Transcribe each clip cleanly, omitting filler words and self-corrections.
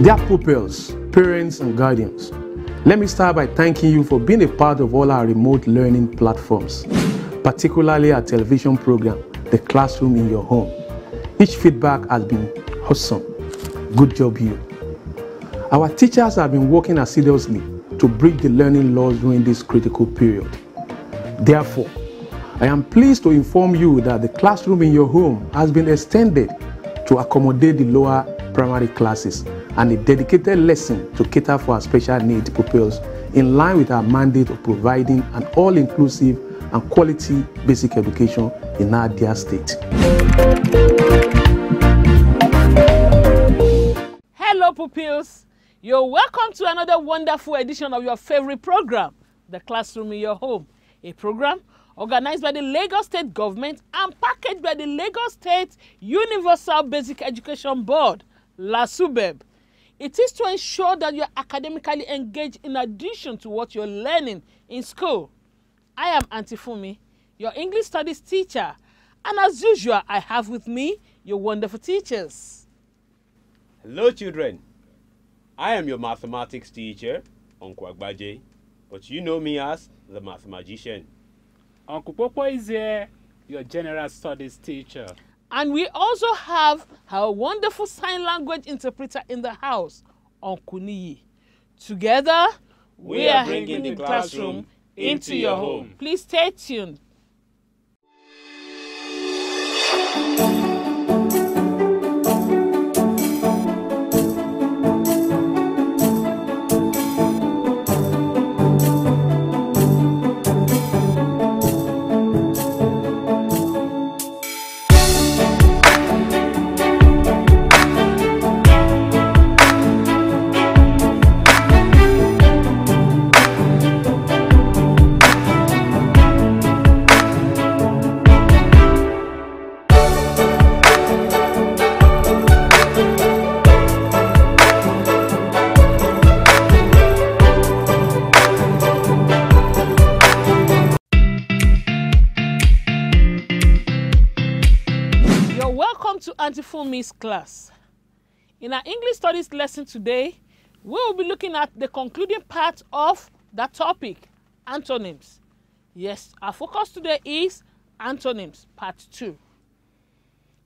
Dear pupils, parents and guardians, let me start by thanking you for being a part of all our remote learning platforms, particularly our television program, The Classroom in Your Home. Each feedback has been awesome. Good job, you. Our teachers have been working assiduously to break the learning laws during this critical period. Therefore, I am pleased to inform you that the Classroom in Your Home has been extended to accommodate the lower primary classes and a dedicated lesson to cater for our special needs pupils in line with our mandate of providing an all-inclusive and quality basic education in our dear state. Hello pupils, you're welcome to another wonderful edition of your favorite program, The Classroom in Your Home, a program organized by the Lagos State Government and packaged by the Lagos State Universal Basic Education Board, LASUBEB. It is to ensure that you're academically engaged in addition to what you're learning in school. I am Auntie Fumi, your English Studies teacher, and as usual, I have with me your wonderful teachers. Hello children, I am your mathematics teacher, Uncle Agbaje, but you know me as the Math Magician. Uncle Popo is here, your general studies teacher. And we also have our wonderful sign language interpreter in the house, Uncle Niyi. Together, we are bringing the classroom into your home. Please stay tuned. Auntie Fumi's class. In our English Studies lesson today, we will be looking at the concluding part of that topic, antonyms. Yes, our focus today is antonyms, part 2.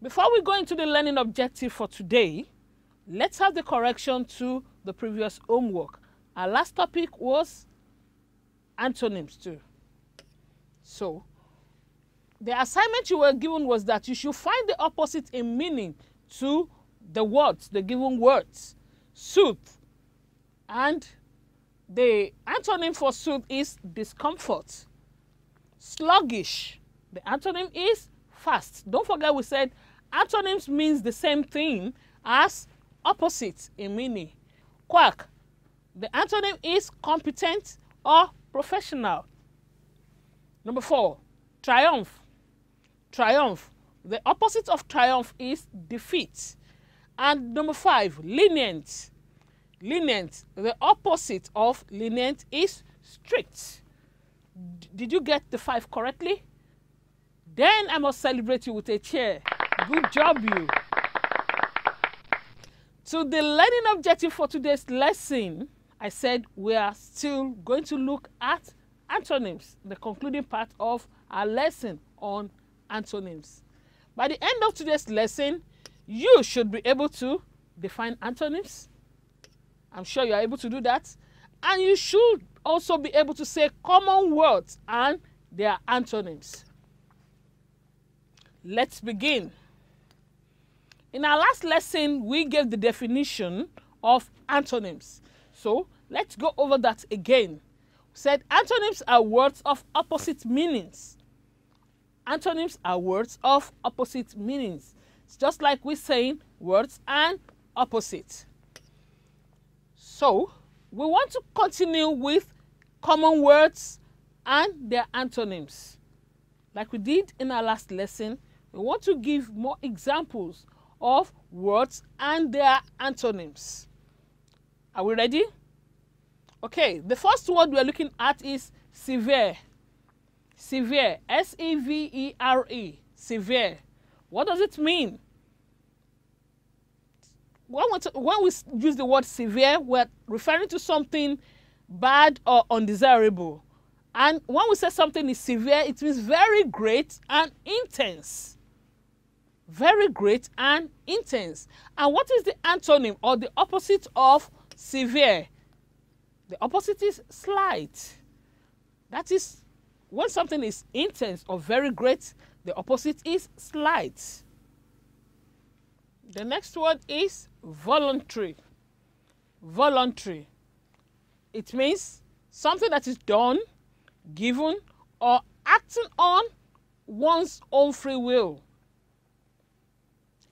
Before we go into the learning objective for today, let's have the correction to the previous homework. Our last topic was antonyms too. So, the assignment you were given was that you should find the opposite in meaning to the words, the given words. Soothe. And the antonym for soothe is discomfort. Sluggish. The antonym is fast. Don't forget we said antonyms means the same thing as opposite in meaning. Quack. The antonym is competent or professional. Number 4, triumph. Triumph. The opposite of triumph is defeat. And number 5, lenient. Lenient. The opposite of lenient is strict. Did you get the 5 correctly? Then I must celebrate you with a cheer. Good job, you. So the learning objective for today's lesson, I said we are still going to look at antonyms, the concluding part of our lesson on antonyms. By the end of today's lesson, you should be able to define antonyms. I'm sure you are able to do that. And you should also be able to say common words and their antonyms. Let's begin. In our last lesson, we gave the definition of antonyms. So let's go over that again. We said antonyms are words of opposite meanings. Antonyms are words of opposite meanings. It's just like we're saying words and opposite. So, we want to continue with common words and their antonyms. Like we did in our last lesson, we want to give more examples of words and their antonyms. Are we ready? Okay, the first word we are looking at is severe. Severe, S-E-V-E-R-E, severe. What does it mean? when we use the word severe, we're referring to something bad or undesirable. And when we say something is severe, it means very great and intense. Very great and intense. And what is the antonym or the opposite of severe? The opposite is slight. That is, when something is intense or very great, the opposite is slight. The next word is voluntary. Voluntary. It means something that is done, given, or acting on one's own free will.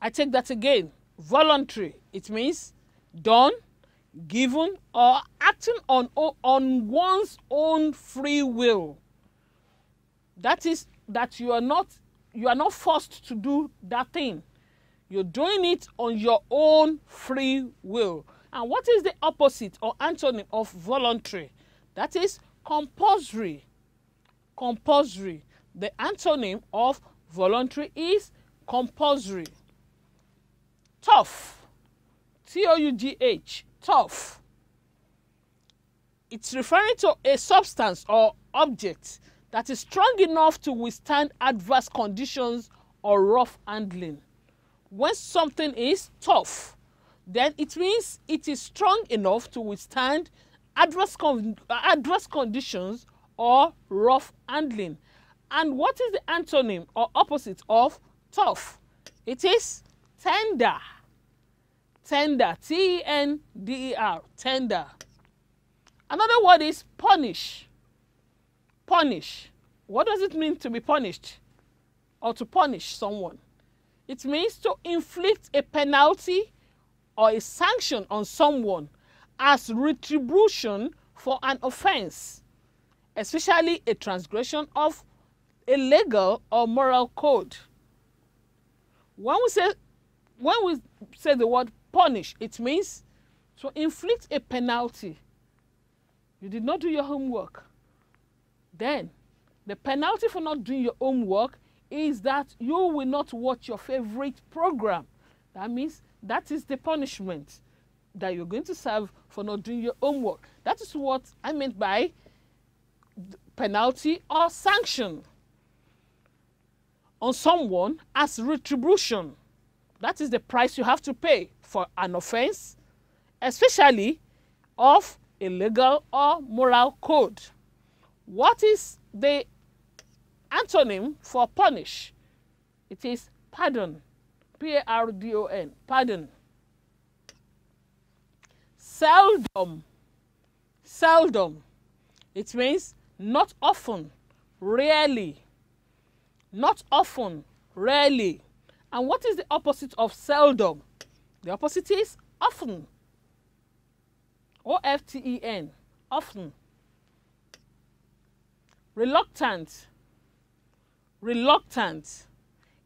I take that again. Voluntary. It means done, given, or acting on one's own free will. That is that you are not forced to do that thing. You're doing it on your own free will. And what is the opposite or antonym of voluntary? That is compulsory. Compulsory. The antonym of voluntary is compulsory. Tough. T-O-U-G-H. Tough. It's referring to a substance or object that is strong enough to withstand adverse conditions or rough handling. When something is tough, then it means it is strong enough to withstand adverse conditions or rough handling. And what is the antonym or opposite of tough? It is tender. Tender. T-E-N-D-E-R. Tender. Another word is punish. Punish. What does it mean to be punished or to punish someone? It means to inflict a penalty or a sanction on someone as retribution for an offense, especially a transgression of a legal or moral code. When we say the word punish, it means to inflict a penalty. You did not do your homework. Then the penalty for not doing your homework is that you will not watch your favorite program. That means that is the punishment that you're going to serve for not doing your homework. That is what I meant by penalty or sanction on someone as retribution. That is the price you have to pay for an offense, especially of a legal or moral code. What is the antonym for punish? It is pardon. P-A-R-D-O-N. Pardon. Seldom. Seldom. It means not often, rarely. Not often, rarely. And what is the opposite of seldom? The opposite is often. O-F-T-E-N. Often. Reluctant. Reluctant.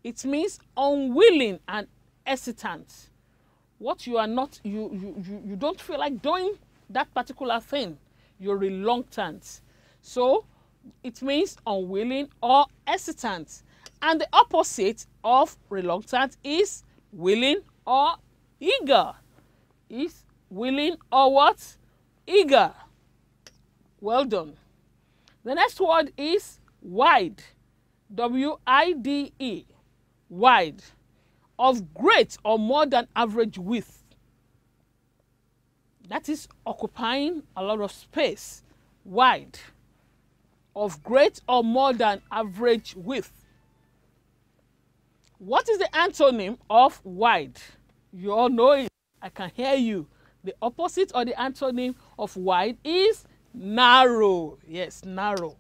It means unwilling and hesitant. What you are not, you don't feel like doing that particular thing. You're reluctant. So it means unwilling or hesitant. And the opposite of reluctant is willing or eager. Is willing or what? Eager. Well done. The next word is wide. W-I-D-E. Wide. Of great or more than average width. That is occupying a lot of space. Wide. Of great or more than average width. What is the antonym of wide? You all know it. I can hear you. The opposite or the antonym of wide is narrow. Yes, narrow.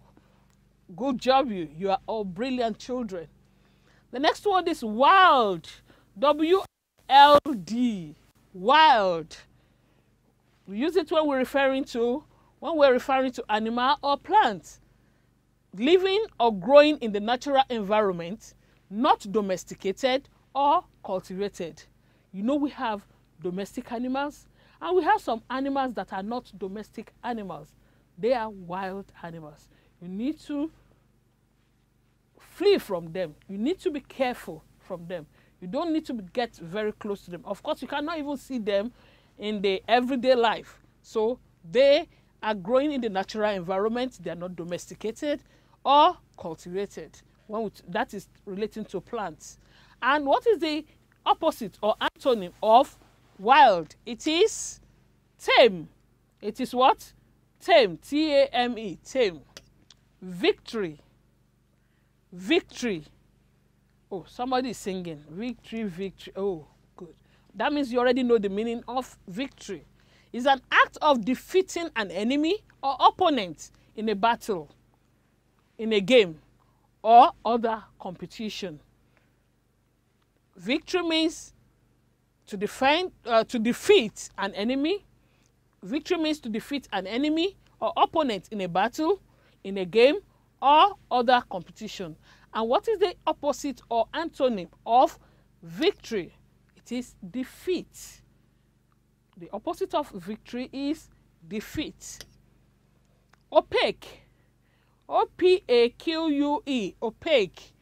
Good job, you. You are all brilliant children. The next word is wild. W-L-D. Wild. We use it when we're referring to animal or plant. Living or growing in the natural environment, not domesticated or cultivated. You know, we have domestic animals and we have some animals that are not domestic animals. They are wild animals. You need to flee from them. You need to be careful from them. You don't need to get very close to them. Of course, you cannot even see them in the everyday life. So they are growing in the natural environment. They are not domesticated or cultivated. That is relating to plants. And what is the opposite or antonym of wild? It is tame. It is what? Tame. T-A-M-E. Tame. Victory. Victory. Oh, somebody is singing. Victory, victory. Oh, good. That means you already know the meaning of victory. It's an act of defeating an enemy or opponent in a battle, in a game, or other competition. Victory means to defeat an enemy. Victory means to defeat an enemy or opponent in a battle, in a game, or other competition. And what is the opposite or antonym of victory? It is defeat. The opposite of victory is defeat. Opaque. O-P-A-Q-U-E. Opaque.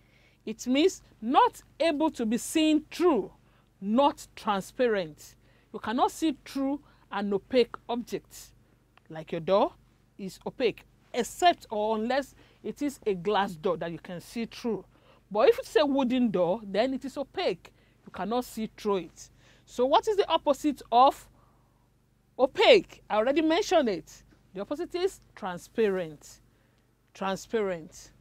It means not able to be seen through, not transparent. You cannot see through an opaque object. Like your door is opaque, except or unless it is a glass door that you can see through. But if it's a wooden door, then it is opaque. You cannot see through it. So what is the opposite of opaque? I already mentioned it. The opposite is transparent. Transparent.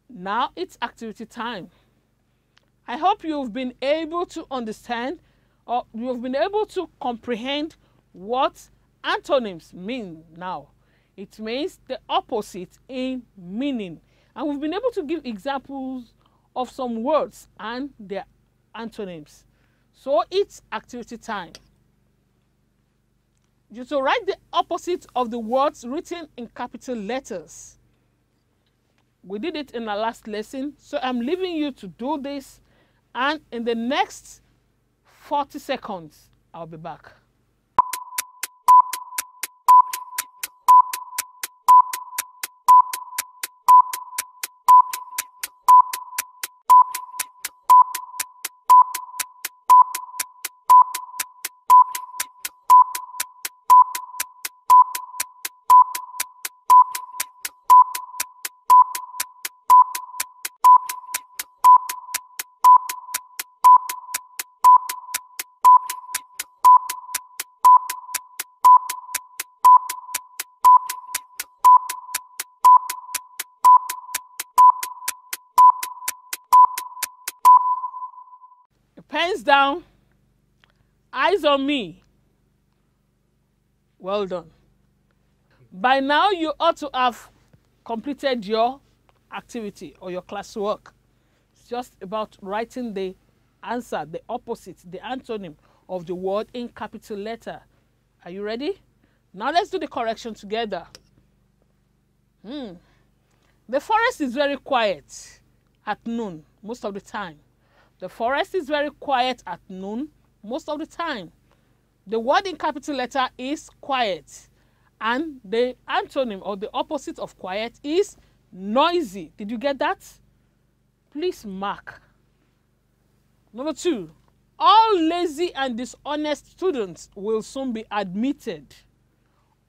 Now it's activity time. I hope you've been able to understand or you've been able to comprehend what antonyms mean now. It means the opposite in meaning. And we've been able to give examples of some words and their antonyms. So it's activity time. You to write the opposite of the words written in capital letters. We did it in our last lesson, so I'm leaving you to do this, and in the next 40 seconds, I'll be back. Pens down, eyes on me. Well done. By now, you ought to have completed your activity or your classwork. It's just about writing the answer, the opposite, the antonym of the word in capital letter. Are you ready? Now let's do the correction together. The forest is very quiet at noon most of the time. The forest is very quiet at noon most of the time. The word in capital letter is quiet. And the antonym or the opposite of quiet is noisy. Did you get that? Please mark. Number 2. All lazy and dishonest students will soon be admitted.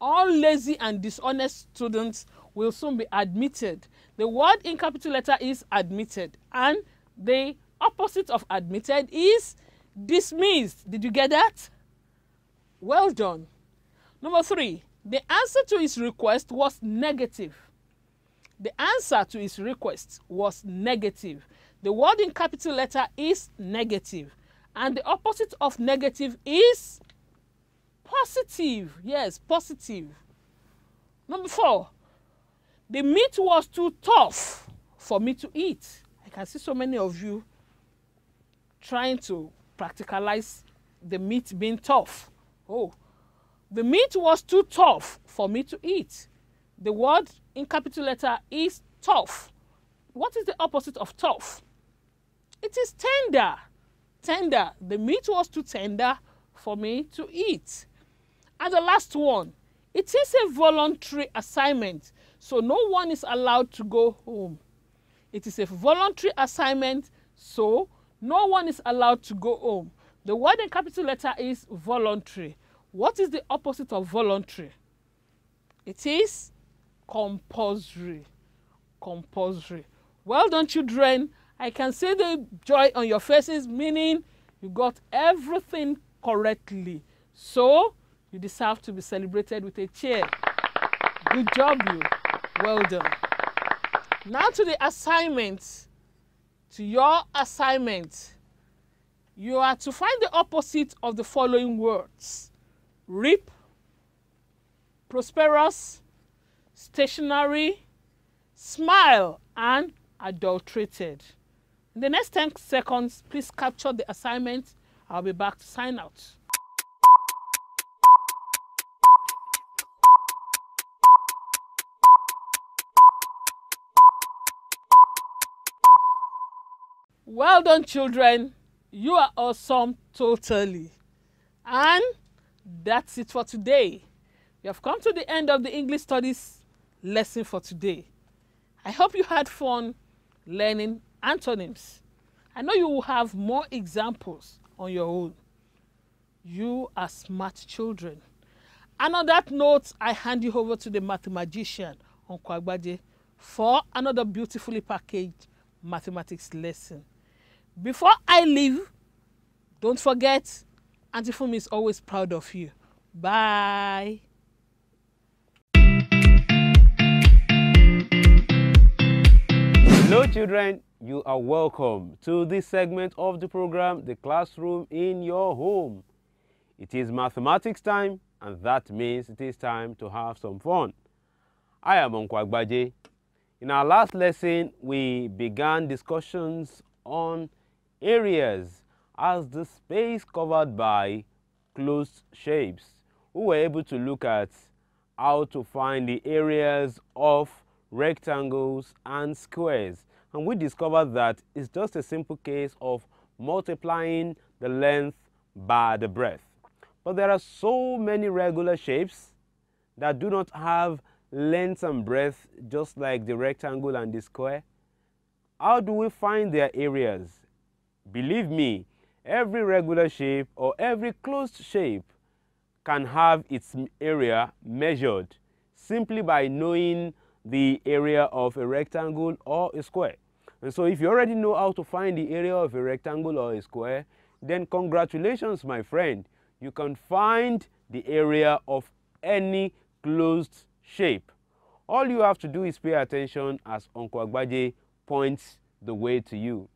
All lazy and dishonest students will soon be admitted. The word in capital letter is admitted. And the opposite of admitted is dismissed. Did you get that? Well done. Number 3. The answer to his request was negative. The answer to his request was negative. The word in capital letter is negative. And the opposite of negative is positive. Yes, positive. Number 4. The meat was too tough for me to eat. I can see so many of you trying to practicalize the meat being tough. Oh, the meat was too tough for me to eat. The word in capital letter is tough. What is the opposite of tough? It is tender. Tender. The meat was too tender for me to eat. And the last one, it is a voluntary assignment, so no one is allowed to go home. It is a voluntary assignment, so No one is allowed to go home. The word in capital letter is voluntary. What is the opposite of voluntary? It is compulsory. Compulsory. Well done, children. I can see the joy on your faces, meaning you got everything correctly. So, you deserve to be celebrated with a cheer. Good job, you. Well done. Now to the assignment. To your assignment. You are to find the opposite of the following words: reap, prosperous, stationary, smile, and adulterated. In the next 10 seconds, please capture the assignment. I'll be back to sign out. Well done, children. You are awesome, totally. And that's it for today. We have come to the end of the English Studies lesson for today. I hope you had fun learning antonyms. I know you will have more examples on your own. You are smart children. And on that note, I hand you over to the mathematician, Uncle Agbaje, for another beautifully packaged mathematics lesson. Before I leave, don't forget, Auntie Funmi is always proud of you. Bye. Hello children, you are welcome to this segment of the program, The Classroom in Your Home. It is mathematics time, and that means it is time to have some fun. I am Uncle Agbaje. In our last lesson, we began discussions on areas as the space covered by closed shapes. We were able to look at how to find the areas of rectangles and squares, and we discovered that it's just a simple case of multiplying the length by the breadth. But there are so many regular shapes that do not have length and breadth, just like the rectangle and the square. How do we find their areas? Believe me, every regular shape or every closed shape can have its area measured simply by knowing the area of a rectangle or a square. And so if you already know how to find the area of a rectangle or a square, then congratulations, my friend. You can find the area of any closed shape. All you have to do is pay attention as Uncle Agbaje points the way to you.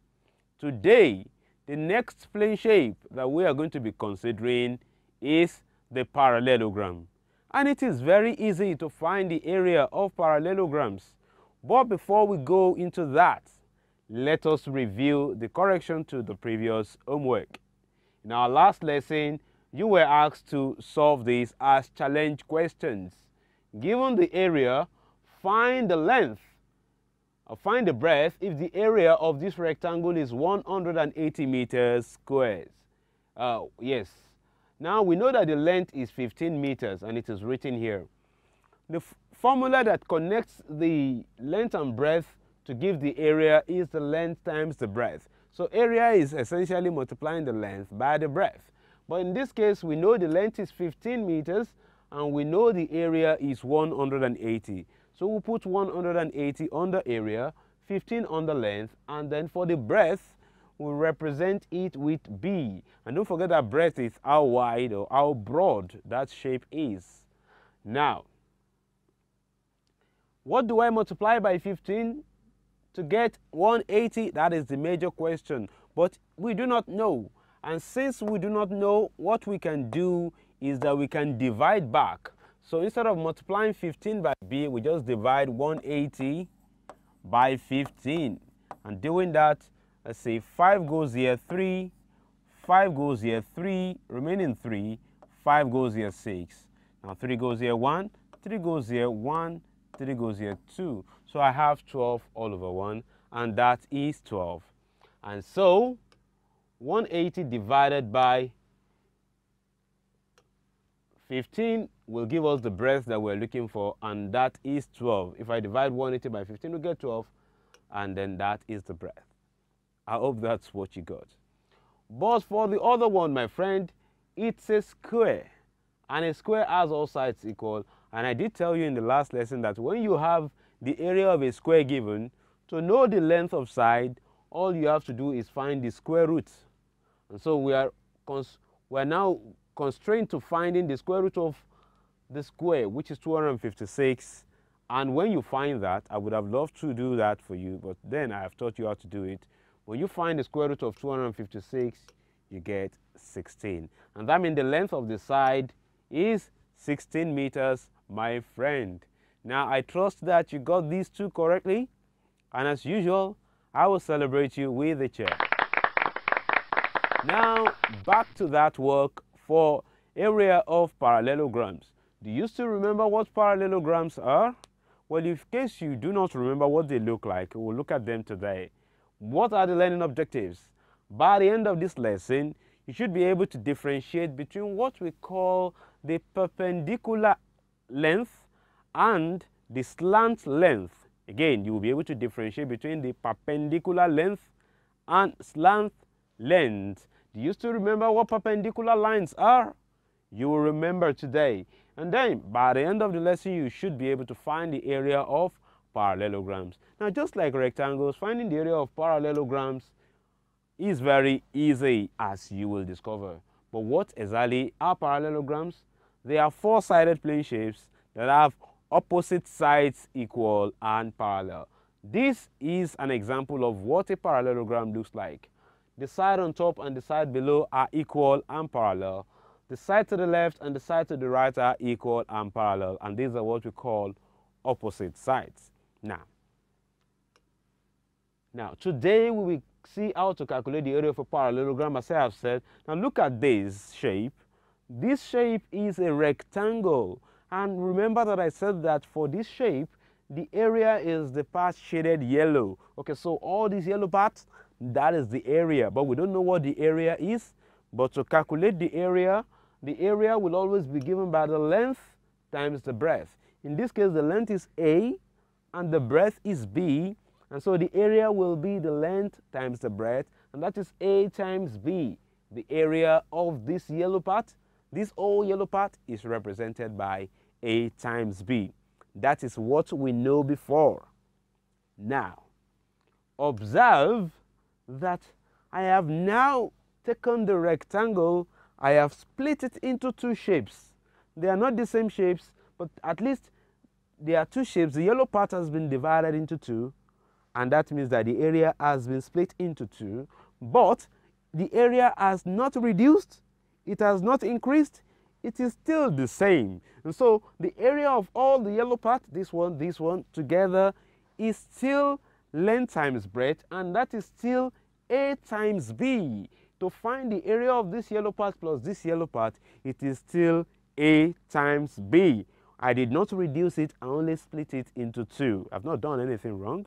Today, the next plane shape that we are going to be considering is the parallelogram. And it is very easy to find the area of parallelograms. But before we go into that, let us review the correction to the previous homework. In our last lesson, you were asked to solve this as challenge questions. Given the area, find the length or find the breadth if the area of this rectangle is 180 meters squares. Yes. Now we know that the length is 15 meters and it is written here. The formula that connects the length and breadth to give the area is the length times the breadth. So area is essentially multiplying the length by the breadth. But in this case, we know the length is 15 meters and we know the area is 180. So we'll put 180 on the area, 15 on the length, and then for the breadth, we'll represent it with B. And don't forget that breadth is how wide or how broad that shape is. Now, what do I multiply by 15 to get 180? That is the major question. But we do not know. And since we do not know, what we can do is that we can divide back. So instead of multiplying 15 by B, we just divide 180 by 15. And doing that, let's say 5 goes here 3, 5 goes here 3, remaining 3, 5 goes here 6. Now 3 goes here 1, 3 goes here 1, 3 goes here 2. So I have 12 all over 1, and that is 12. And so 180 divided by 15 will give us the breadth that we're looking for, and that is 12. If I divide 180 by 15, we get 12, and then that is the breadth. I hope that's what you got. But for the other one, my friend, it's a square. And a square has all sides equal. And I did tell you in the last lesson that when you have the area of a square given, to know the length of side, all you have to do is find the square root. And so we are now constrained to finding the square root of the square, which is 256. And when you find that, I would have loved to do that for you, but then I have taught you how to do it. When you find the square root of 256, you get 16. And that means the length of the side is 16 meters, my friend. Now, I trust that you got these two correctly. And as usual, I will celebrate you with a check. Now, back to that work for area of parallelograms. Do you still remember what parallelograms are? Well, in case you do not remember what they look like, we'll look at them today. What are the learning objectives? By the end of this lesson, you should be able to differentiate between what we call the perpendicular length and the slant length. Again, you will be able to differentiate between the perpendicular length and slant length. Do you still remember what perpendicular lines are? You will remember today. And then, by the end of the lesson, you should be able to find the area of parallelograms. Now, just like rectangles, finding the area of parallelograms is very easy, as you will discover. But what exactly are parallelograms? They are four-sided plane shapes that have opposite sides equal and parallel. This is an example of what a parallelogram looks like. The side on top and the side below are equal and parallel. The side to the left and the side to the right are equal and parallel, and these are what we call opposite sides. Now today we will see how to calculate the area of a parallelogram, as I have said. Now look at this shape. This shape is a rectangle, and remember that I said that for this shape, the area is the part shaded yellow. Okay, so all these yellow parts, that is the area, but we don't know what the area is. But to calculate the area will always be given by the length times the breadth. In this case, the length is A and the breadth is B. And so the area will be the length times the breadth, and that is A times B. The area of this yellow part, this whole yellow part, is represented by A times B. That is what we know before. Now, observe that I have now taken the rectangle, I have split it into two shapes. They are not the same shapes, but at least there are two shapes. The yellow part has been divided into two, and that means that the area has been split into two, but the area has not reduced, it has not increased, it is still the same. And so the area of all the yellow part, this one together, is still length times breadth, and that is still A times B. To find the area of this yellow part plus this yellow part, it is still A times B. I did not reduce it, I only split it into two. I've not done anything wrong.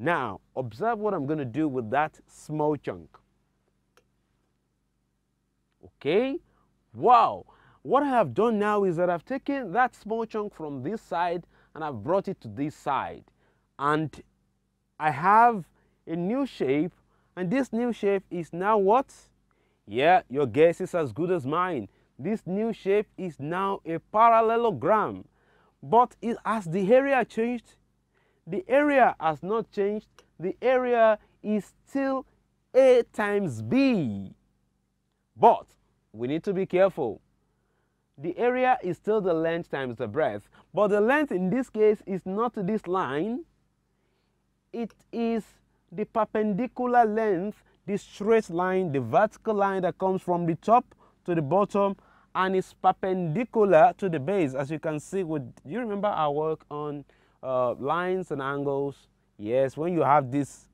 Now, observe what I'm going to do with that small chunk. Okay? Wow! What I have done now is that I've taken that small chunk from this side and I've brought it to this side. And I have a new shape, and this new shape is now what? Yeah, your guess is as good as mine. This new shape is now a parallelogram. But has the area changed? The area has not changed. The area is still A times B. But we need to be careful. The area is still the length times the breadth. But the length in this case is not this line. It is the perpendicular length, the straight line, the vertical line that comes from the top to the bottom and is perpendicular to the base. As you can see, do you remember our work on lines and angles? Yes, when you have this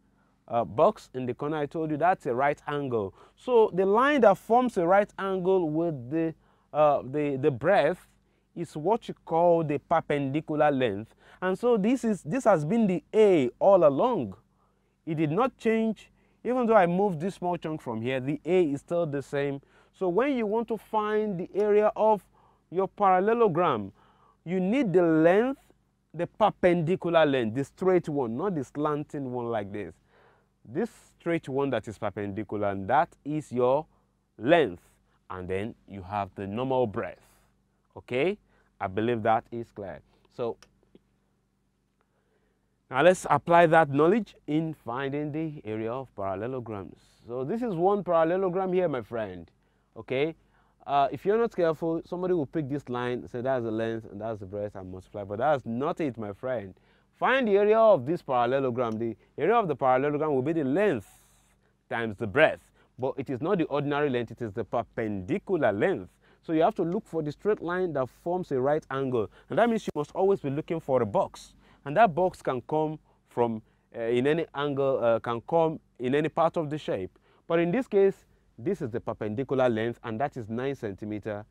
box in the corner, I told you that's a right angle. So the line that forms a right angle with the breadth is what you call the perpendicular length. And so this has been the A all along. It did not change. Even though I moved this small chunk from here, the A is still the same. So when you want to find the area of your parallelogram, you need the length, the perpendicular length, the straight one, not the slanting one like this. this straight one that is perpendicular, and that is your length, and then you have the normal breadth. Okay, I believe that is clear. So now let's apply that knowledge in finding the area of parallelograms. So this is one parallelogram here, my friend. Okay, if you're not careful, somebody will pick this line, say that's the length and that's the breadth, and multiply, but that's not it, my friend. Find the area of this parallelogram. The area of the parallelogram will be the length times the breadth, but it is not the ordinary length, it is the perpendicular length. So you have to look for the straight line that forms a right angle, and that means you must always be looking for a box, and that box can come from in any angle, can come in any part of the shape. But in this case, this is the perpendicular length, and that is 9 centimeters,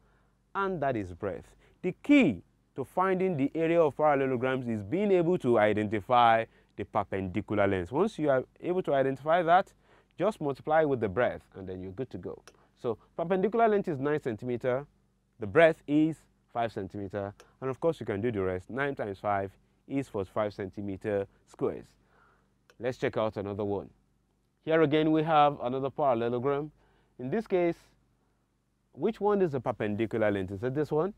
and that is breadth. The key to finding the area of parallelograms is being able to identify the perpendicular length. Once you are able to identify that, just multiply with the breadth, and then you're good to go. So perpendicular length is 9 centimeters, the breadth is 5 centimeters, and of course you can do the rest. 9 times 5 is 45 centimeter squares. Let's check out another one. Here again we have another parallelogram. In this case, which one is the perpendicular length? Is it this one?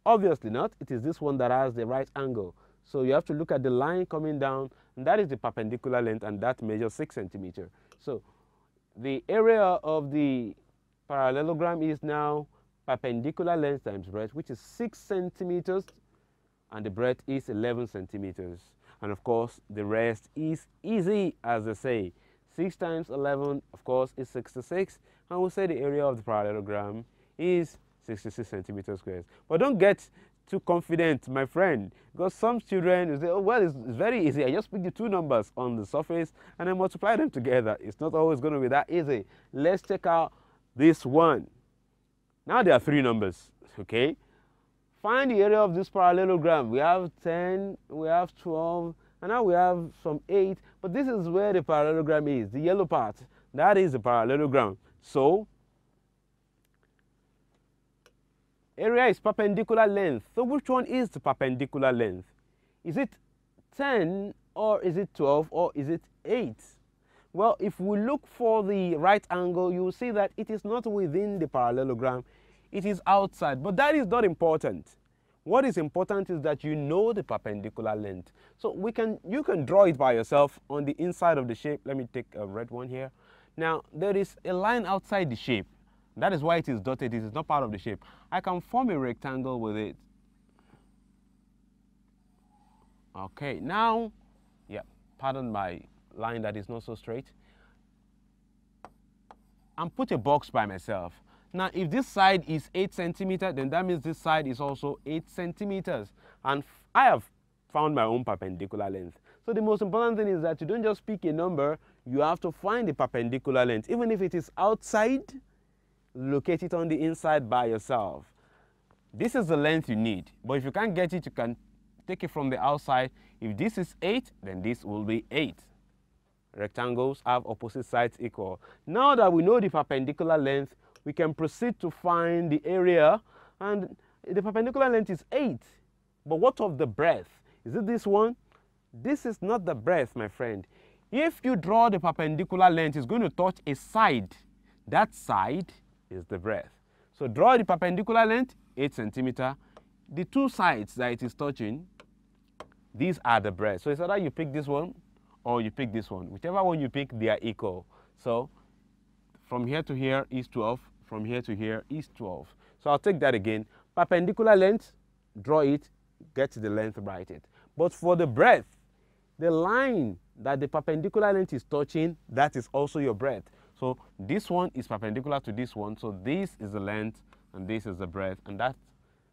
Obviously not. It is this one that has the right angle. So you have to look at the line coming down, and that is the perpendicular length, and that measures 6 centimeters. So the area of the parallelogram is now perpendicular length times breadth, which is 6 centimeters, and the breadth is 11 centimeters. And of course, the rest is easy, as they say. 6 times 11, of course, is 66, and we'll say the area of the parallelogram is 66 centimeters squares. But don't get too confident, my friend, because some children will say, oh, well, it's very easy. I just pick the two numbers on the surface and then multiply them together. It's not always going to be that easy. Let's check out this one. Now there are 3 numbers, okay? Find the area of this parallelogram. We have 10, we have 12, and now we have some 8, but this is where the parallelogram is, the yellow part. That is the parallelogram. So area is perpendicular length. So which one is the perpendicular length? Is it 10, or is it 12, or is it 8? Well, if we look for the right angle, you will see that it is not within the parallelogram, it is outside. But that is not important. What is important is that you know the perpendicular length. So you can draw it by yourself on the inside of the shape. Let me take a red one here. Now, there is a line outside the shape. That is why it is dotted. It is not part of the shape. I can form a rectangle with it. Okay, now, yeah, pardon my line that is not so straight. And put a box by myself. Now, if this side is 8 centimeters, then that means this side is also 8 centimeters. And I have found my own perpendicular length. So the most important thing is that you don't just pick a number, you have to find the perpendicular length. Even if it is outside, locate it on the inside by yourself. This is the length you need. But if you can't get it, you can take it from the outside. If this is 8, then this will be 8. Rectangles have opposite sides equal. Now that we know the perpendicular length, we can proceed to find the area, and the perpendicular length is 8. But what of the breadth? Is it this one? This is not the breadth, my friend. If you draw the perpendicular length, it's going to touch a side. That side is the breadth. So draw the perpendicular length, 8 centimeters. The two sides that it is touching, these are the breadth. So it's either you pick this one or you pick this one. Whichever one you pick, they are equal. So from here to here is 12. From here to here is 12. So I'll take that again. Perpendicular length, draw it, get the length, write it. But for the breadth, the line that the perpendicular length is touching, that is also your breadth. So this one is perpendicular to this one. So this is the length and this is the breadth, and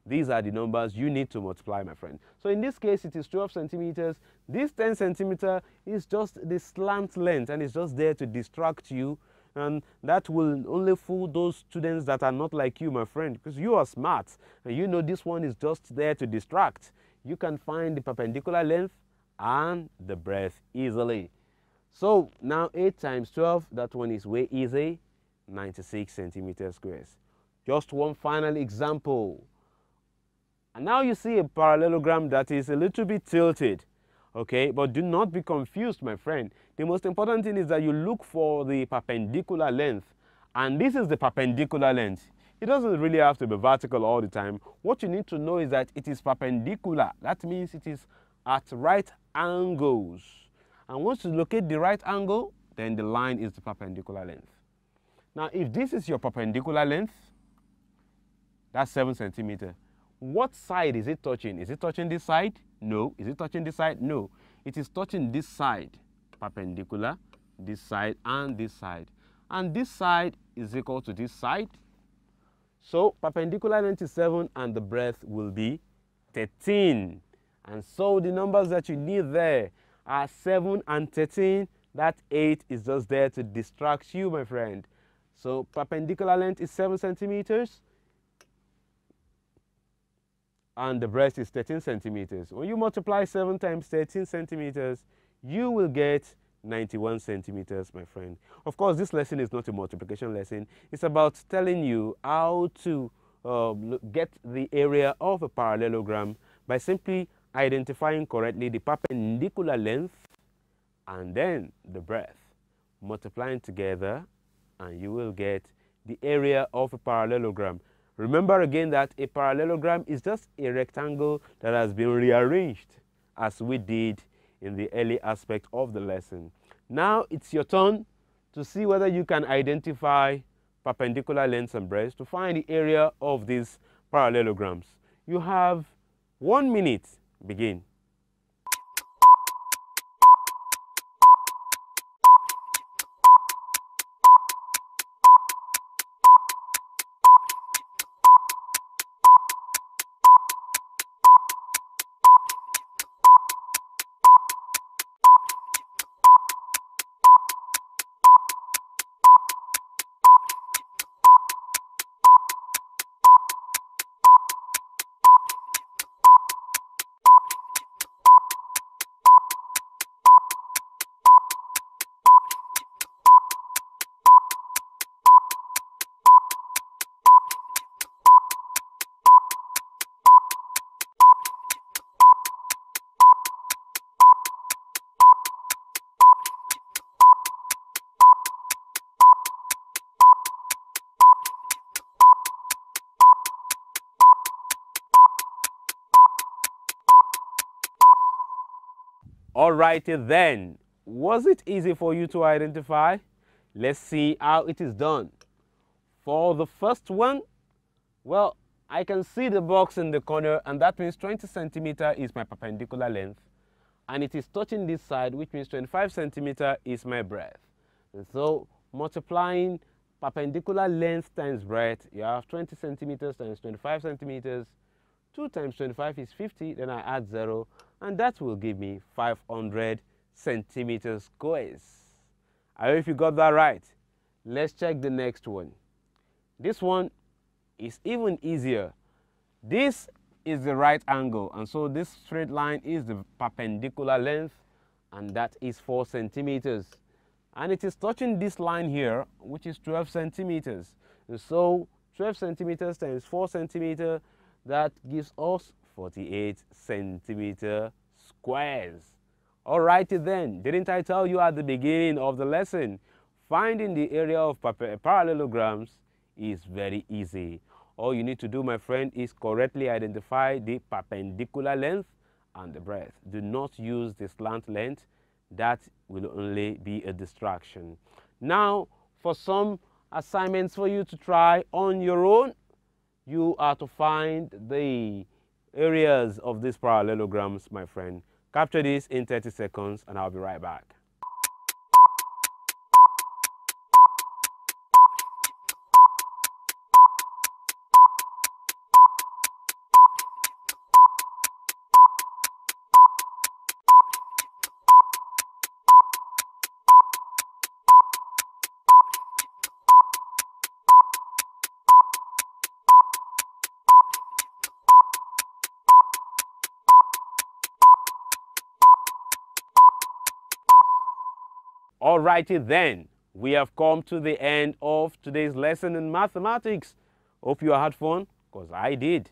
these are the numbers you need to multiply, my friend. So in this case, it is 12 centimeters. This 10 centimeter is just the slant length, and it's just there to distract you. And that will only fool those students that are not like you, my friend, because you are smart and you know this one is just there to distract. You can find the perpendicular length and the breadth easily. So now 8 times 12, that one is way easy, 96 centimeters squares. Just one final example. And now you see a parallelogram that is a little bit tilted. Okay, but do not be confused, my friend. The most important thing is that you look for the perpendicular length, and this is the perpendicular length. It doesn't really have to be vertical all the time. What you need to know is that it is perpendicular. That means it is at right angles. And once you locate the right angle, then the line is the perpendicular length. Now, if this is your perpendicular length, that's 7 centimeters. What side is it touching? Is it touching this side? No. Is it touching this side? No. It is touching this side, perpendicular, this side, and this side. And this side is equal to this side. So perpendicular length is 7 and the breadth will be 13. And so the numbers that you need there are 7 and 13. That 8 is just there to distract you, my friend. So perpendicular length is 7 centimeters. And the breadth is 13 centimeters. When you multiply 7 times 13 centimeters, you will get 91 centimeters, my friend. Of course, this lesson is not a multiplication lesson. It's about telling you how to get the area of a parallelogram by simply identifying correctly the perpendicular length and then the breadth. Multiplying together, and you will get the area of a parallelogram. Remember again that a parallelogram is just a rectangle that has been rearranged as we did in the early aspect of the lesson. Now it's your turn to see whether you can identify perpendicular lengths and breadths to find the area of these parallelograms. You have 1 minute. Begin. Alrighty then, was it easy for you to identify? Let's see how it is done. For the first one, well, I can see the box in the corner, and that means 20 centimeters is my perpendicular length, and it is touching this side, which means 25 centimeters is my breadth. And so multiplying perpendicular length times breadth, you have 20 centimeters times 25 centimeters. 2 times 25 is 50, then I add 0, and that will give me 500 centimeters squares. I hope you got that right. Let's check the next one. This one is even easier. This is the right angle, and so this straight line is the perpendicular length, and that is 4 centimeters. And it is touching this line here, which is 12 centimeters. And so 12 centimeters times 4 centimeters, that gives us 48 centimeter squares. Alrighty then, didn't I tell you at the beginning of the lesson, finding the area of parallelograms is very easy. All you need to do, my friend, is correctly identify the perpendicular length and the breadth. Do not use the slant length. That will only be a distraction. Now, for some assignments for you to try on your own, you are to find the areas of these parallelograms, my friend. Capture this in 30 seconds and I'll be right back. Alrighty then, we have come to the end of today's lesson in mathematics. Hope you had fun, because I did.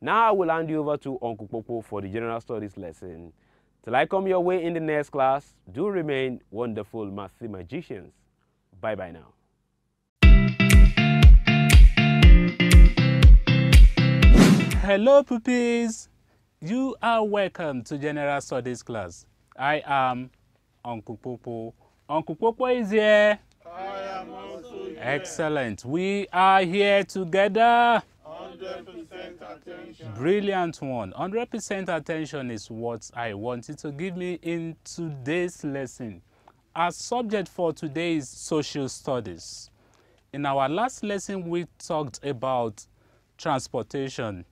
Now I will hand you over to Uncle Popo for the general studies lesson. Till I come your way in the next class, do remain wonderful mathematicians. Bye-bye now. Hello, pupils. You are welcome to General Studies class. I am Uncle Popo. Uncle Popo is here. I am also here. Excellent. We are here together. 100% attention. Brilliant one. 100% attention is what I wanted to give me in today's lesson. Our subject for today is social studies. In our last lesson, we talked about transportation.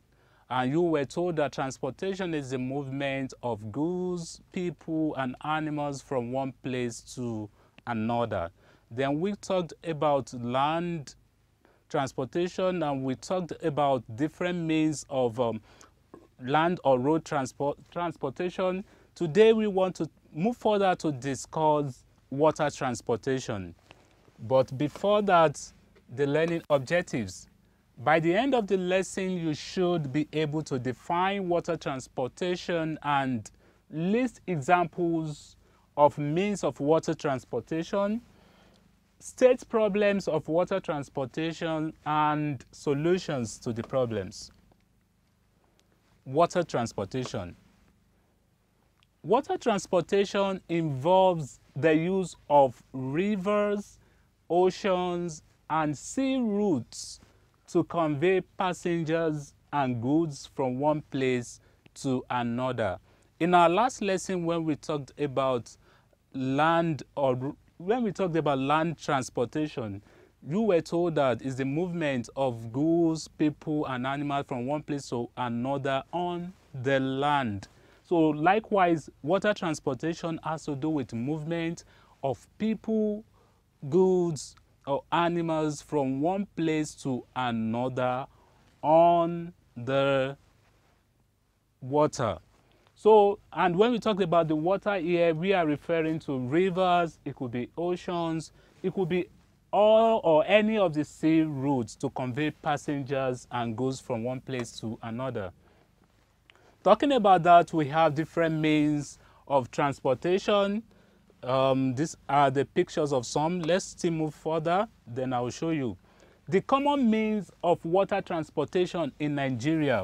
And you were told that transportation is the movement of goods, people, and animals from one place to another. Then we talked about land transportation, and we talked about different means of land or road transportation. Today we want to move further to discuss water transportation. But before that, the learning objectives. By the end of the lesson, you should be able to define water transportation and list examples of means of water transportation, state problems of water transportation, and solutions to the problems. Water transportation. Water transportation involves the use of rivers, oceans, and sea routes to convey passengers and goods from one place to another. In our last lesson, when we talked about land transportation, you were told that it's the movement of goods, people, and animals from one place to another on the land. So likewise, water transportation has to do with movement of people, goods, or animals from one place to another on the water. So, and when we talk about the water here, we are referring to rivers, it could be oceans, it could be all or any of the sea routes to convey passengers and goods from one place to another. Talking about that, we have different means of transportation. These are the pictures of some. Let's still move further, then I will show you. The common means of water transportation in Nigeria.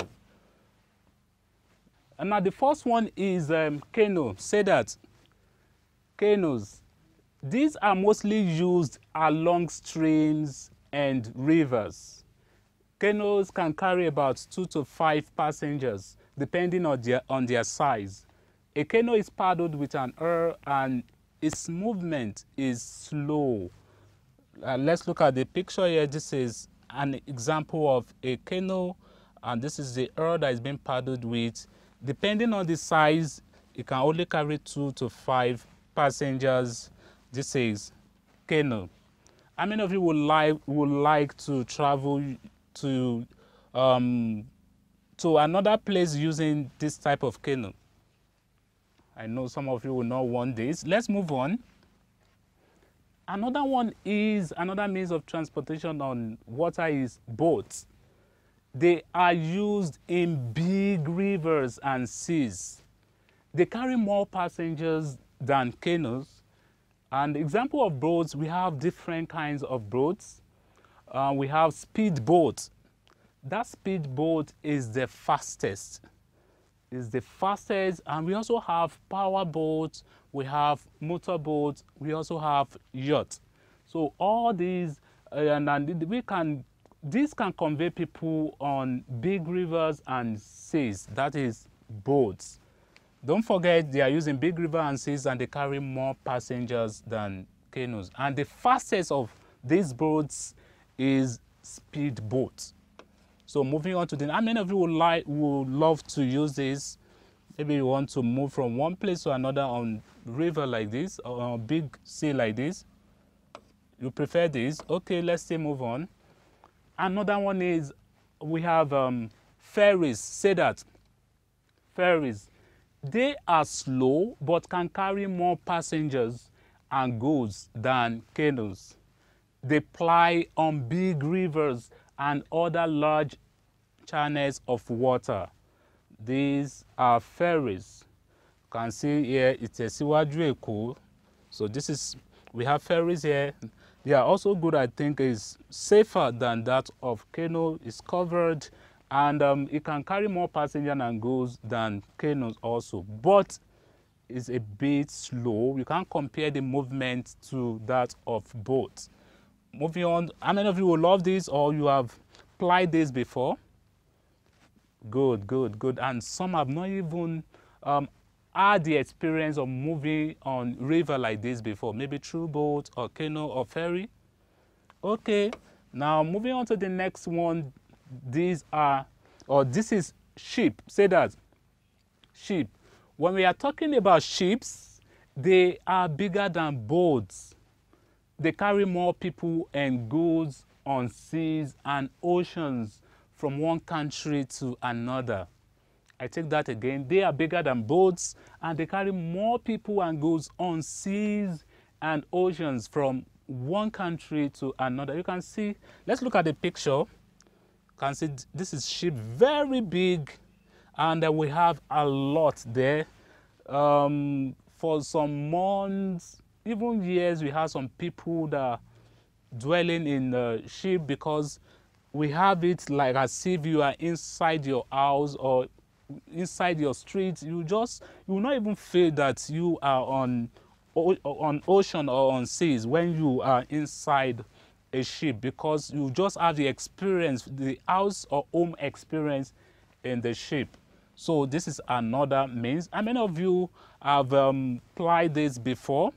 And now the first one is canoe. Say that. Canoes. These are mostly used along streams and rivers. Canoes can carry about 2 to 5 passengers, depending on their size. A canoe is paddled with an oar and its movement is slow. Let's look at the picture here. This is an example of a canoe, and this is the oar that is being paddled with. Depending on the size, it can only carry 2 to 5 passengers. This is canoe. How many of you would like to travel to another place using this type of canoe? I know some of you will not want this. Let's move on. Another means of transportation on water is boats. They are used in big rivers and seas. They carry more passengers than canoes. And example of boats, we have different kinds of boats. We have speedboat. That speedboat is the fastest. And we also have power boats, we have motorboats, we also have yachts. So all these, these can convey people on big rivers and seas. That is boats. Don't forget, they are using big rivers and seas, and they carry more passengers than canoes. And the fastest of these boats is speedboats. So moving on to how many of you would love to use this? Maybe you want to move from one place to another on river like this, or on a big sea like this. You prefer this? Okay, let's still move on. Another one is, we have ferries. Say that. Ferries. They are slow, but can carry more passengers and goods than canoes. They ply on big rivers and other large channels of water. These are ferries. can see here it's a Siwaju Eko. So this is, we have ferries here. They are also good, I think, is safer than that of Kano. It's covered, and it can carry more passengers and goods than Kano also, but it's a bit slow. You can't compare the movement to that of boats. Moving on, how many of you will love this, or you have applied this before? Good, good, good. And some have not even had the experience of moving on river like this before, maybe through boat or canoe or ferry. Okay, now moving on to the next one. These are, or this is ship. Say that, ship. When we are talking about ships, they are bigger than boats. They carry more people and goods on seas and oceans from one country to another. I take that again. They are bigger than boats, and they carry more people and goods on seas and oceans from one country to another. You can see, let's look at the picture. You can see this is ship, very big, and we have a lot there. For some months, even years, we have some people that are dwelling in the ship, because we have it like as if you are inside your house or inside your street. You will not even feel that you are on ocean or on seas when you are inside a ship, because you just have the experience, the house or home experience in the ship. So this is another means. How many of you have applied this before?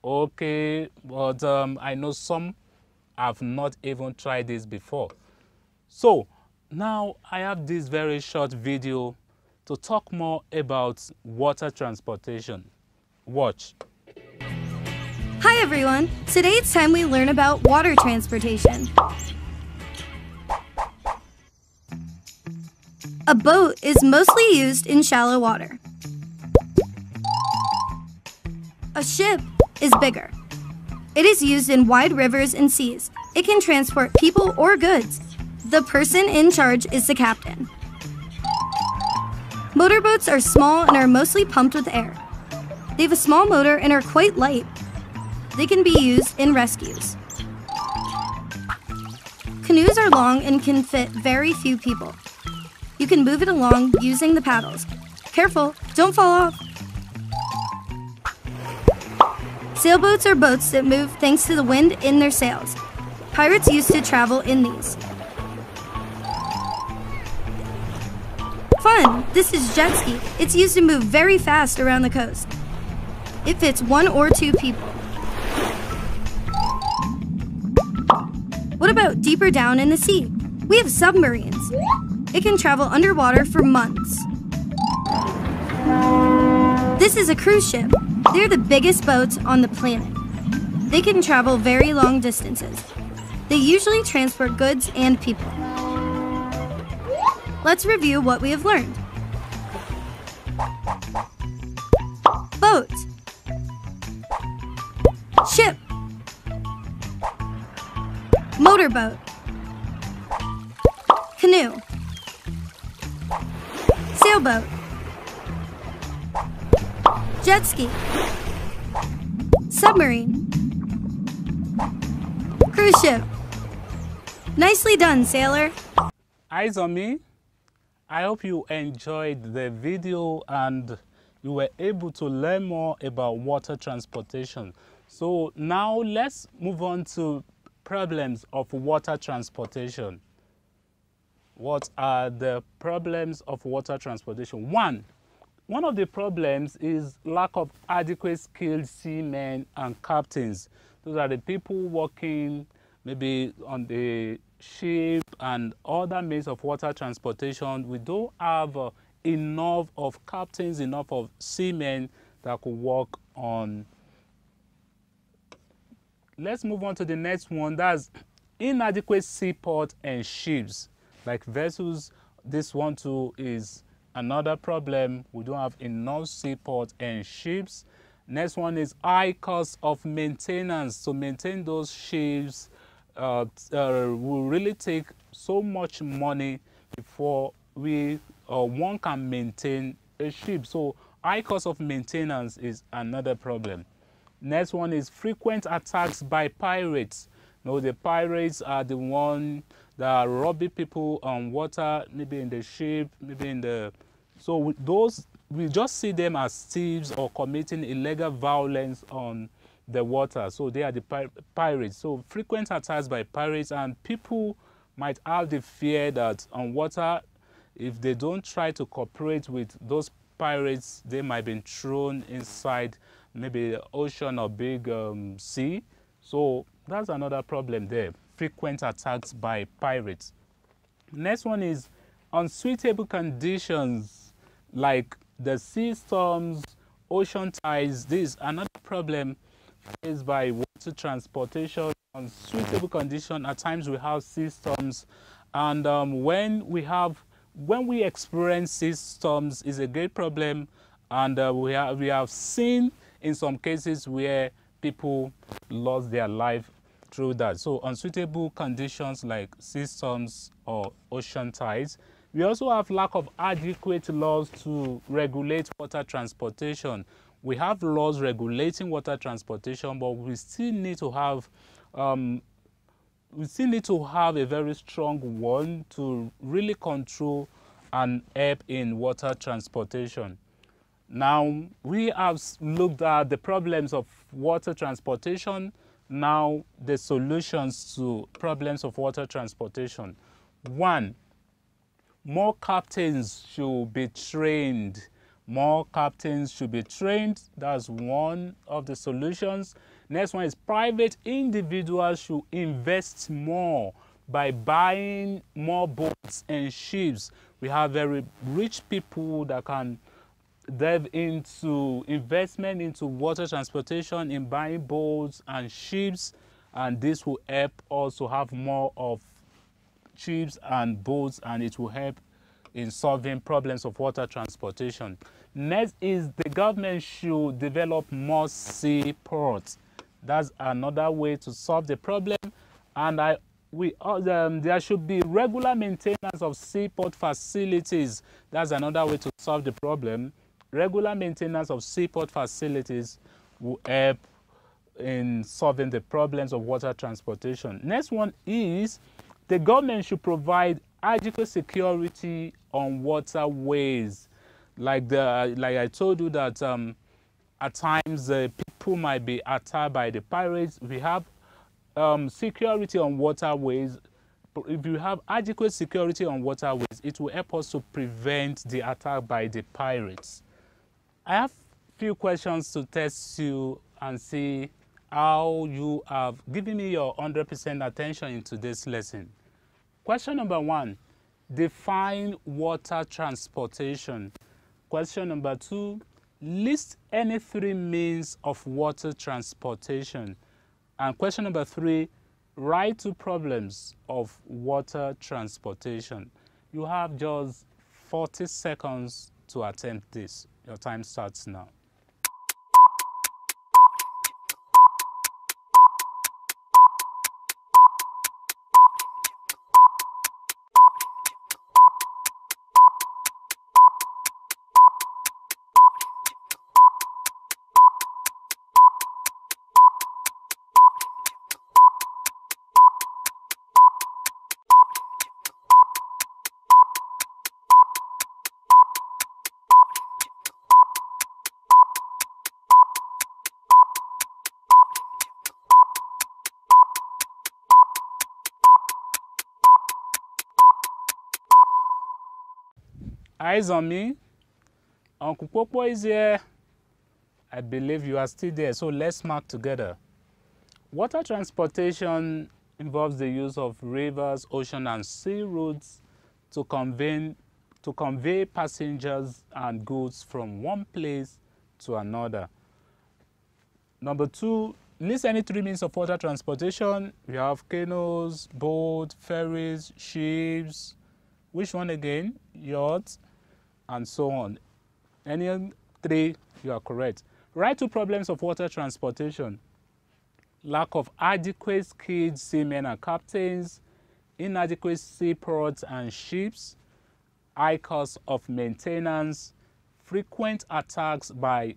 Okay, but I know some have not even tried this before. So now I have this very short video to talk more about water transportation. Watch. Hi everyone! Today it's time we learn about water transportation. A boat is mostly used in shallow water. A ship is bigger. It is used in wide rivers and seas. It can transport people or goods. The person in charge is the captain. Motorboats are small and are mostly pumped with air. They have a small motor and are quite light. They can be used in rescues. Canoes are long and can fit very few people. You can move it along using the paddles. Careful, don't fall off. Sailboats are boats that move thanks to the wind in their sails. Pirates used to travel in these. Fun! This is jet ski. It's used to move very fast around the coast. It fits 1 or 2 people. What about deeper down in the sea? We have submarines. It can travel underwater for months. This is a cruise ship. They're the biggest boats on the planet. They can travel very long distances. They usually transport goods and people. Let's review what we have learned. Boat. Ship. Motorboat. Canoe. Sailboat. Jet ski. Submarine. Cruise ship. Nicely done, sailor. Eyes on me. I hope you enjoyed the video and you were able to learn more about water transportation. So now let's move on to problems of water transportation. What are the problems of water transportation? One of the problems is lack of adequate skilled seamen and captains. Those are the people working maybe on the ship and other means of water transportation. We don't have enough of captains, enough of seamen that could work on. Let's move on to the next one. That's inadequate seaport and ships. Like vessels, this one too is another problem. We don't have enough seaport and ships. Next one is high cost of maintenance. To maintain those ships will really take so much money before one can maintain a ship. So high cost of maintenance is another problem. Next one is frequent attacks by pirates. You know, the pirates are the one that are robbing people on water, maybe in the ship, maybe in the... So those, we just see them as thieves or committing illegal violence on the water. So they are the pirates. So frequent attacks by pirates, and people might have the fear that on water, if they don't try to cooperate with those pirates, they might be thrown inside maybe the ocean or big sea. So that's another problem there, frequent attacks by pirates. Next one is unsuitable conditions like the sea storms, ocean tides. This is another problem faced by water transportation. Unsuitable condition, at times we have sea storms, and when we experience sea storms, is a great problem, and we have seen in some cases where people lost their life through that. So unsuitable conditions like sea storms or ocean tides. We also have lack of adequate laws to regulate water transportation. We have laws regulating water transportation, but we still need to have a very strong one to really control and help in water transportation. Now, we have looked at the problems of water transportation. Now, the solutions to problems of water transportation. One, more captains should be trained. More captains should be trained. That's one of the solutions. Next one is private individuals should invest more by buying more boats and ships. We have very rich people that can delve into investment into water transportation, in buying boats and ships, and this will help also have more of ships and boats, and it will help in solving problems of water transportation. Next is the government should develop more seaports. That's another way to solve the problem, and there should be regular maintenance of seaport facilities. That's another way to solve the problem. Regular maintenance of seaport facilities will help in solving the problems of water transportation. Next one is the government should provide adequate security on waterways. Like I told you that at times people might be attacked by the pirates. We have security on waterways. If you have adequate security on waterways, it will help us to prevent the attack by the pirates. I have a few questions to test you and see how you have given me your 100% attention in today's lesson. Question number one, define water transportation. Question number two, list any three means of water transportation. And question number three, write two problems of water transportation. You have just 40 seconds to attempt this. Your time starts now. Eyes on me. Uncle Popo is here. I believe you are still there, so let's mark together. Water transportation involves the use of rivers, ocean, and sea routes to convey passengers and goods from one place to another. Number two, list any three means of water transportation. We have canoes, boats, ferries, ships. Which one again? Yachts, and so on. Any three, you are correct. Write two problems of water transportation. Lack of adequate skilled seamen and captains, inadequate seaports and ships, high cost of maintenance, frequent attacks by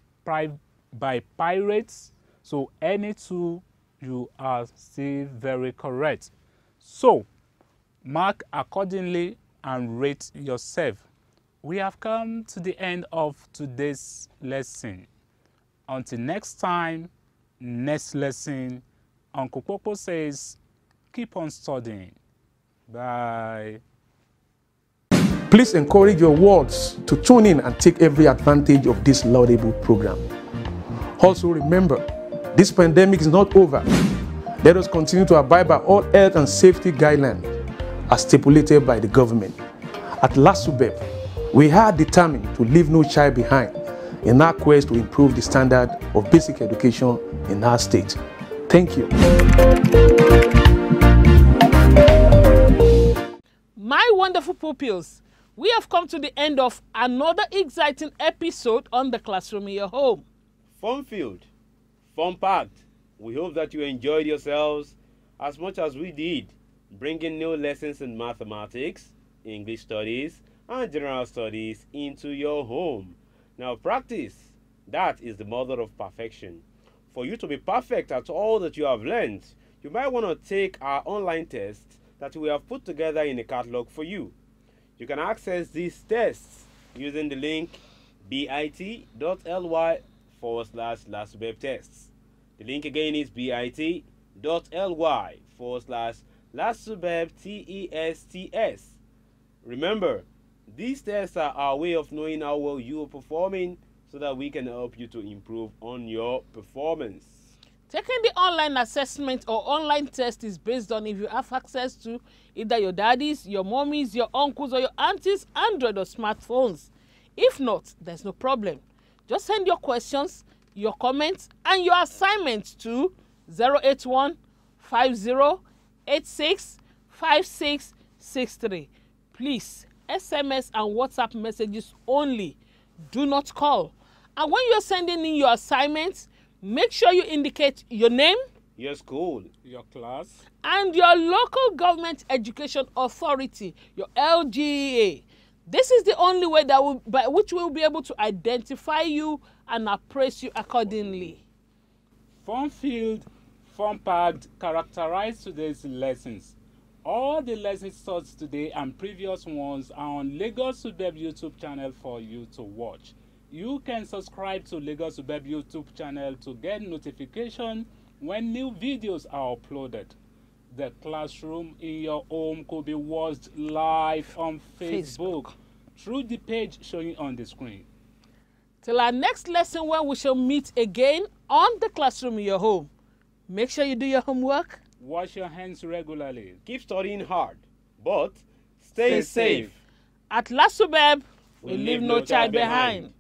pirates. So any two, you are still very correct. So mark accordingly and rate yourself. We have come to the end of today's lesson. Until next time, next lesson, Uncle Popo says, keep on studying. Bye. Please encourage your wards to tune in and take every advantage of this laudable program. Also remember, this pandemic is not over. Let us continue to abide by all health and safety guidelines as stipulated by the government. At LASUBEB, we are determined to leave no child behind in our quest to improve the standard of basic education in our state. Thank you. My wonderful pupils, we have come to the end of another exciting episode on the classroom in your home. Fun filled, fun packed. We hope that you enjoyed yourselves as much as we did, bringing new lessons in mathematics, English studies, and general studies into your home. Now practice, that is the mother of perfection. For you to be perfect at all that you have learned, you might want to take our online test that we have put together in a catalog for you. You can access these tests using the link bit.ly/LASUBEB-tests. The link again is bit.ly/LASUBEB-tests. Remember, these tests are our way of knowing how well you are performing so that we can help you to improve on your performance. Taking the online assessment or online test is based on if you have access to either your daddies, your mommies, your uncles, or your aunties' Android or smartphones. If not, there's no problem. Just send your questions, your comments, and your assignments to 081 5086 5663. Please, SMS and WhatsApp messages only. Do not call. And when you're sending in your assignments, make sure you indicate your name, Your school, Your class. and your local government education authority, your LGA. This is the only way that by which we'll be able to identify you and appraise you accordingly. Fun-filled, fun-packed characterize today's lessons. All the lessons taught today and previous ones are on Lagos SUBEB YouTube channel for you to watch. You can subscribe to Lagos SUBEB YouTube channel to get notification when new videos are uploaded. The classroom in your home could be watched live on Facebook through the page showing on the screen. Till our next lesson when we shall meet again on the classroom in your home. Make sure you do your homework. Wash your hands regularly. keep studying hard, but stay safe. At LASUBEB, we leave no child behind.